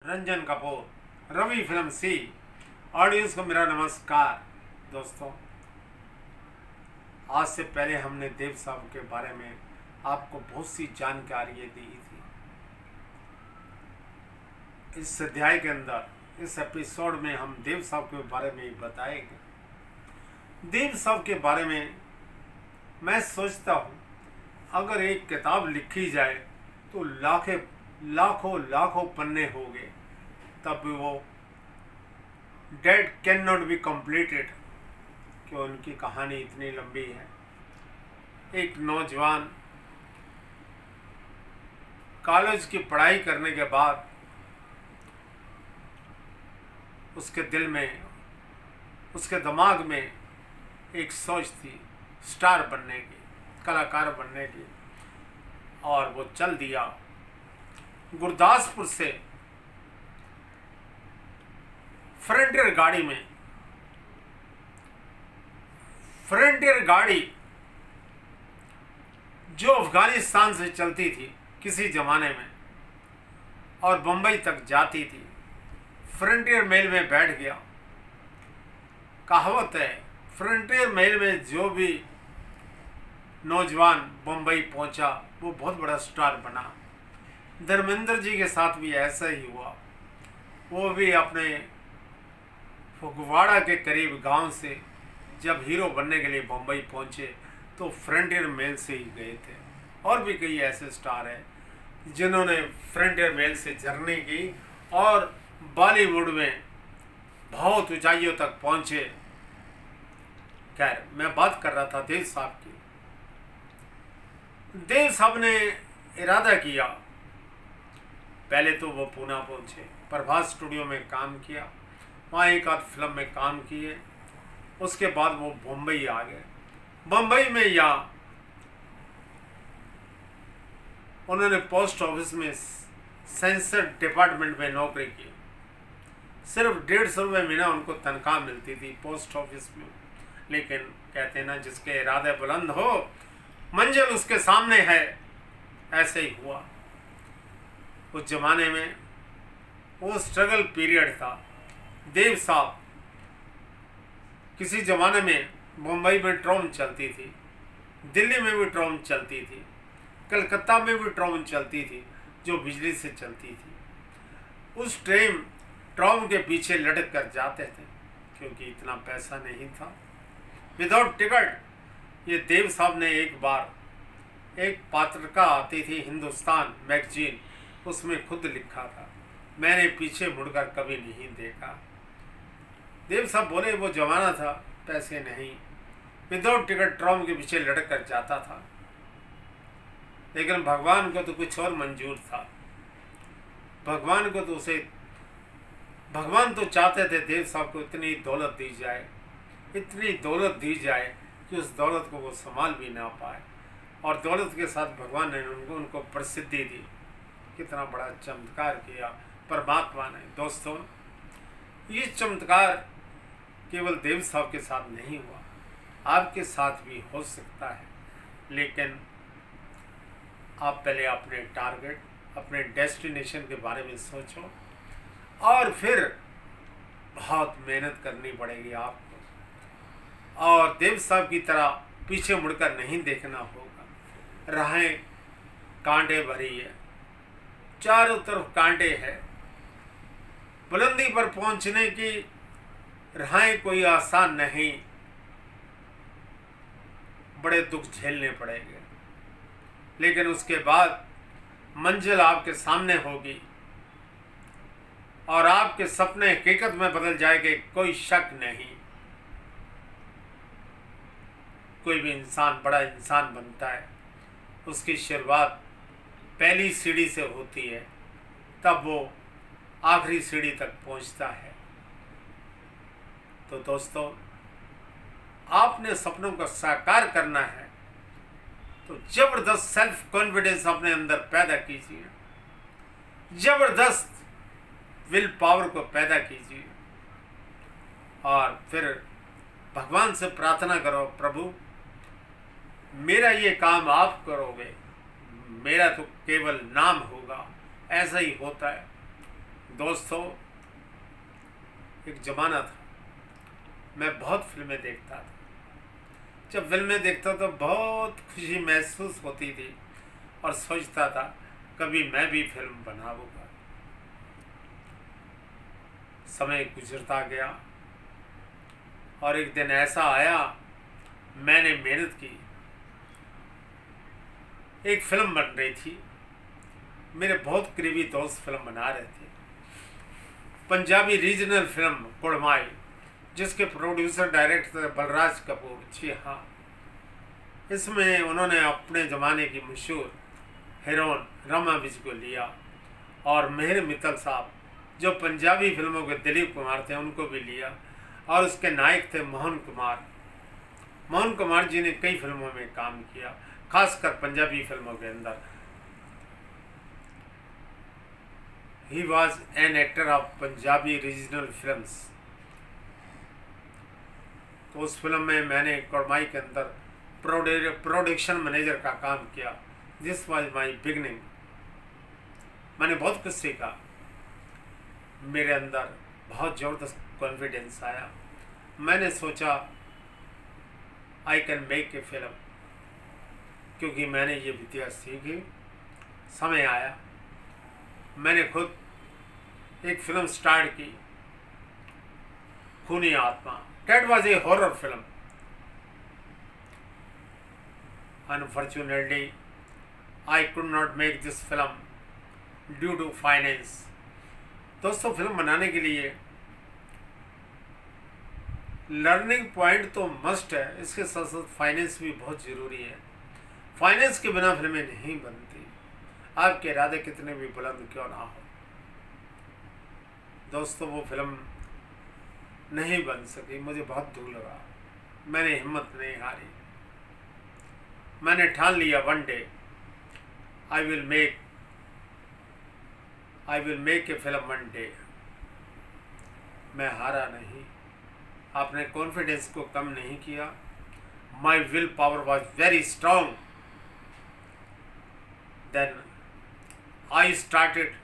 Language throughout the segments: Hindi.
रंजन कपूर, रवि फिल्म सी ऑडियंस को मेरा नमस्कार। दोस्तों, आज से पहले हमने देव साहब के बारे में आपको बहुत सी जानकारी दी थी। इस अध्याय के अंदर, इस एपिसोड में हम देव साहब के बारे में ही बताएंगे। देव साहब के बारे में मैं सोचता हूँ, अगर एक किताब लिखी जाए तो लाखों पन्ने हो गए, तब भी वो date can not be completed, कि उनकी कहानी इतनी लंबी है। एक नौजवान कॉलेज की पढ़ाई करने के बाद उसके दिल में, उसके दिमाग में एक सोच थी स्टार बनने की, कलाकार बनने की, और वो चल दिया गुरदासपुर से फ्रंटियर गाड़ी में। फ्रंटियर गाड़ी जो अफगानिस्तान से चलती थी किसी जमाने में और बंबई तक जाती थी। फ्रंटियर मेल में बैठ गया। कहावत है, फ्रंटियर मेल में जो भी नौजवान बंबई पहुंचा वो बहुत बड़ा स्टार बना। धर्मेंद्र जी के साथ भी ऐसा ही हुआ। वो भी अपने फगवाड़ा के करीब गांव से जब हीरो बनने के लिए बम्बई पहुंचे तो फ्रंटियर मेल से ही गए थे। और भी कई ऐसे स्टार हैं जिन्होंने फ्रंटियर मेल से जर्नी की और बॉलीवुड में बहुत ऊंचाइयों तक पहुंचे। खैर, मैं बात कर रहा था देव साहब की। देव साहब ने इरादा किया, पहले तो वो पूना पहुंचे, प्रभात स्टूडियो में काम किया, वहाँ एक आध फिल्म में काम किए। उसके बाद वो बम्बई आ गए। बम्बई में या उन्होंने पोस्ट ऑफिस में सेंसर डिपार्टमेंट में नौकरी की। सिर्फ 150 रुपये महीना उनको तनख्वाह मिलती थी पोस्ट ऑफिस में। लेकिन कहते ना, जिसके इरादे बुलंद हो मंजिल उसके सामने है। ऐसे ही हुआ। उस जमाने में वो स्ट्रगल पीरियड था। देव साहब, किसी जमाने में मुंबई में ट्रेन चलती थी, दिल्ली में भी ट्रेन चलती थी, कलकत्ता में भी ट्रेन चलती थी जो बिजली से चलती थी। उस ट्रेन के पीछे लटक कर जाते थे क्योंकि इतना पैसा नहीं था। विदाउट टिकट ये देव साहब ने एक बार, एक पत्रिका आती थी हिंदुस्तान मैगजीन, उसमें खुद लिखा था, मैंने पीछे मुड़कर कभी नहीं देखा। देव साहब बोले वो जमाना था, पैसे नहीं, विदाउट टिकट ट्रेन के पीछे लटक कर जाता था। लेकिन भगवान को तो कुछ और मंजूर था। भगवान को तो भगवान तो चाहते थे देव साहब को इतनी दौलत दी जाए, इतनी दौलत दी जाए कि उस दौलत को वो संभाल भी ना पाए, और दौलत के साथ भगवान ने उनको प्रसिद्धि दी। कितना बड़ा चमत्कार किया परमात्मा ने। दोस्तों, ये चमत्कार केवल देव साहब के साथ नहीं हुआ, आपके साथ भी हो सकता है। लेकिन आप पहले अपने टारगेट, अपने डेस्टिनेशन के बारे में सोचो, और फिर बहुत मेहनत करनी पड़ेगी आपको। और देव साहब की तरह पीछे मुड़कर नहीं देखना होगा। राहें कांटे भरी है, चारों तरफ कांटे हैं। बुलंदी पर पहुंचने की राहें कोई आसान नहीं, बड़े दुख झेलने पड़ेंगे। लेकिन उसके बाद मंजिल आपके सामने होगी और आपके सपने हकीकत में बदल जाएंगे, कोई शक नहीं। कोई भी इंसान बड़ा इंसान बनता है, उसकी शुरुआत पहली सीढ़ी से होती है, तब वो आखिरी सीढ़ी तक पहुंचता है। तो दोस्तों, आपने सपनों को साकार करना है तो जबरदस्त सेल्फ कॉन्फिडेंस अपने अंदर पैदा कीजिए, जबरदस्त विल पावर को पैदा कीजिए, और फिर भगवान से प्रार्थना करो, प्रभु मेरा ये काम आप करोगे, मेरा तो केवल नाम होगा। ऐसा ही होता है। दोस्तों, एक ज़माना था मैं बहुत फिल्में देखता था। जब फिल्में देखता तो बहुत खुशी महसूस होती थी और सोचता था कभी मैं भी फिल्म बनाऊंगा। समय गुजरता गया और एक दिन ऐसा आया, मैंने मेहनत की, एक फिल्म बन रही थी। मेरे बहुत करीबी दोस्त फिल्म बना रहे थे, पंजाबी रीजनल फिल्म कुड़माई, जिसके प्रोड्यूसर डायरेक्टर बलराज कपूर। जी हाँ, इसमें उन्होंने अपने ज़माने की मशहूर हीरोइन रमा विज को लिया और मेहर मित्तल साहब जो पंजाबी फिल्मों के दिलीप कुमार थे उनको भी लिया, और उसके नायक थे मोहन कुमार। मोहन कुमार जी ने कई फिल्मों में काम किया, खासकर पंजाबी फिल्मों के अंदर। He was an actor of Punjabi regional films. तो उस फिल्म में मैंने कुड़माई के अंदर प्रोडक्शन मैनेजर का काम किया। This was my beginning. मैंने बहुत कुछ सीखा, मेरे अंदर बहुत ज़बरदस्त कॉन्फिडेंस आया। मैंने सोचा I can make a film, क्योंकि मैंने ये विद्या सीखी। समय आया, मैंने खुद एक फिल्म स्टार्ट की, Khooni Aatma. That was a horror film. Unfortunately I could not make this film due to finance. दोस्तों, फिल्म बनाने के लिए लर्निंग पॉइंट तो मस्ट है, इसके साथ साथ फाइनेंस भी बहुत ज़रूरी है। फाइनेंस के बिना फिल्में नहीं बनती, आपके इरादे कितने भी बुलंद क्यों ना हो। दोस्तों, वो फिल्म नहीं बन सकी, मुझे बहुत दुख लगा। मैंने हिम्मत नहीं हारी, मैंने ठान लिया one day I will make a film one day. मैं हारा नहीं, आपने कॉन्फिडेंस को कम नहीं किया। My willpower was very strong. Then I started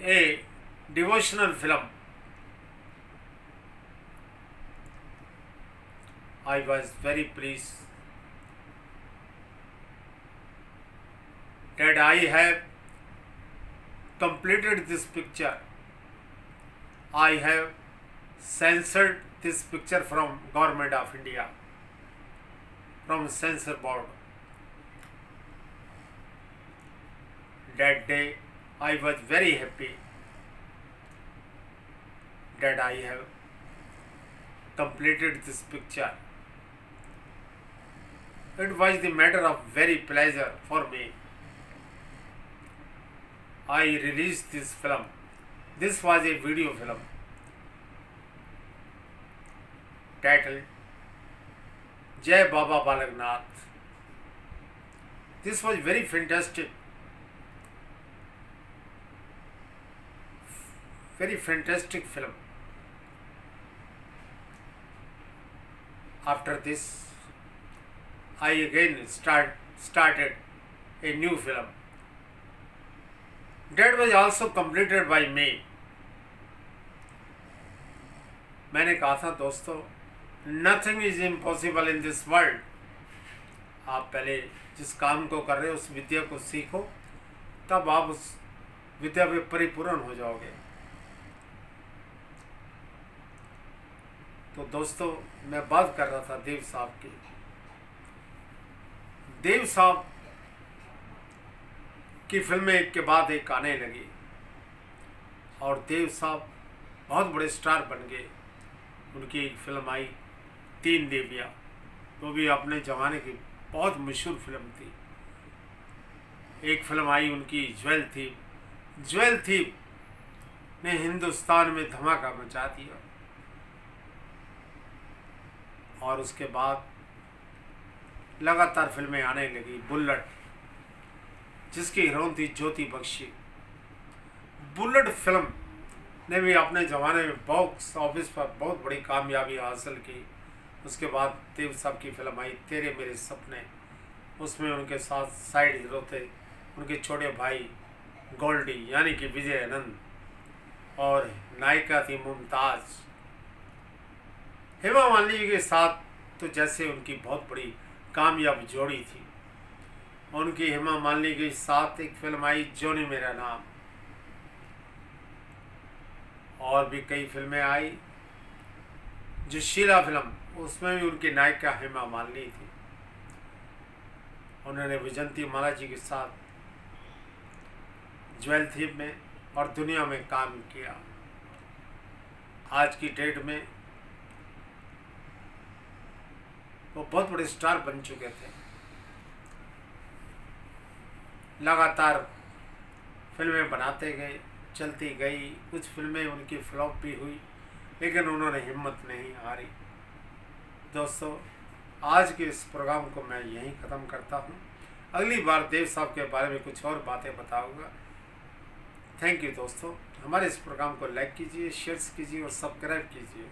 a devotional film. I was very pleased that I have completed this picture. I have censored this picture from Government of India, from Censor Board. That day I was very happy that I have completed this picture. It was the matter of very pleasure for me. I released this film. This was a video film titled Jai Baba Balagnath. This was very fantastic. Very fantastic film. After this, I again started a new film. That was also completed by me. मैंने कहा था दोस्तों, nothing is impossible in this world. आप पहले जिस काम को कर रहे हो उस विद्या को सीखो, तब आप उस विद्या में परिपूर्ण हो जाओगे। तो दोस्तों, मैं बात कर रहा था देव साहब की। देव साहब की फिल्में एक के बाद एक आने लगी और देव साहब बहुत बड़े स्टार बन गए। उनकी एक फिल्म आई तीन देवियाँ, वो भी अपने ज़माने की बहुत मशहूर फिल्म थी। एक फिल्म आई उनकी ज्वेल थीप। ज्वेल थीप ने हिंदुस्तान में धमाका मचा दिया। और उसके बाद लगातार फिल्में आने लगी। बुल्लट, जिसकी हीरोइन थी ज्योति बख्शी। बुल्लट फिल्म ने भी अपने ज़माने में बॉक्स ऑफिस पर बहुत बड़ी कामयाबी हासिल की। उसके बाद देव साहब की फिल्म आई तेरे मेरे सपने। उसमें उनके साथ साइड हीरो थे उनके छोटे भाई गोल्डी यानी कि विजय आनंद। और नायिका थी मुमताज़। हेमा मालिनी के साथ तो जैसे उनकी बहुत बड़ी कामयाब जोड़ी थी। उनकी हेमा मालिनी के साथ एक फिल्म आई जोनी मेरा नाम, और भी कई फिल्में आई। जो शीला फिल्म, उसमें भी उनकी नायिका हेमा मालिनी थी। उन्होंने विजंती माला जी के साथ ज्वेल थीप में और दुनिया में काम किया। आज की डेट में वो बहुत बड़े स्टार बन चुके थे। लगातार फिल्में बनाते गए, चलती गई। कुछ फिल्में उनकी फ्लॉप भी हुई, लेकिन उन्होंने हिम्मत नहीं हारी। दोस्तों, आज के इस प्रोग्राम को मैं यहीं ख़त्म करता हूँ। अगली बार देव साहब के बारे में कुछ और बातें बताऊँगा। थैंक यू दोस्तों। हमारे इस प्रोग्राम को लाइक कीजिए, शेयर कीजिए और सब्सक्राइब कीजिए।